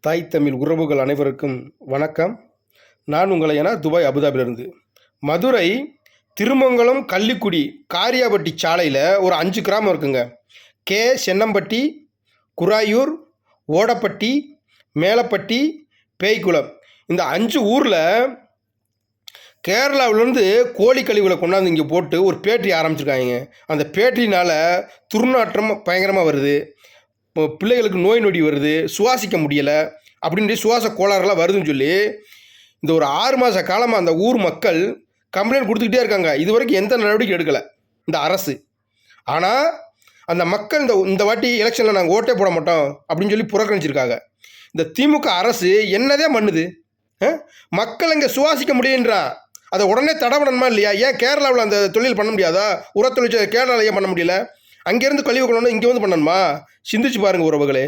தாய் தமிழ் உறவுகள் அனைவருக்கும் வணக்கம். நான் உங்களை துபாய் அபுதாபிலிருந்து. மதுரை திருமங்கலம் கள்ளிக்குடி காரியாபட்டி சாலையில் ஒரு 5 கிராமம் இருக்குங்க. சென்னம்பட்டி, குராயூர், ஓடப்பட்டி, மேலப்பட்டி, பேய்க்குளம். இந்த 5 ஊரில் கேரளாவிலேருந்து கோழி கழிவுகளை கொண்டாந்து இங்கே போட்டு ஒரு பேட்டரி ஆரம்பிச்சிருக்காங்க. அந்த பேட்டரினால் துர்நாற்றம் பயங்கரமாக வருது. பிள்ளைகளுக்கு நோய் நொடி வருது, சுவாசிக்க முடியலை அப்படின்ட்டு சுவாச கோளாறுலாம் வருதுன்னு சொல்லி இந்த ஒரு 6 மாத காலமாக அந்த ஊர் மக்கள் கம்ப்ளைண்ட் கொடுத்துக்கிட்டே இருக்காங்க. இது வரைக்கும் எந்த நடவடிக்கை எடுக்கலை இந்த அரசு. ஆனால் அந்த மக்கள் இந்த வாட்டி எலெக்ஷனில் நாங்கள் ஓட்டே போட மாட்டோம் அப்படின்னு சொல்லி புறக்கணிச்சிருக்காங்க. இந்த திமுக அரசு என்னதே பண்ணுது? மக்கள் இங்கே சுவாசிக்க முடியுன்றான், அதை உடனே தடை பண்ணணுமா இல்லையா? ஏன் கேரளாவில் அந்த தொழில் பண்ண முடியாதா? உரத்தொழிற்சாலை கேரளாவில் ஏன் பண்ண முடியல? அங்கேருந்து கழிவு கொண்டு இங்கே வந்து பண்ணணுமா? சிந்திச்சு பாருங்கள் உறவுகளே.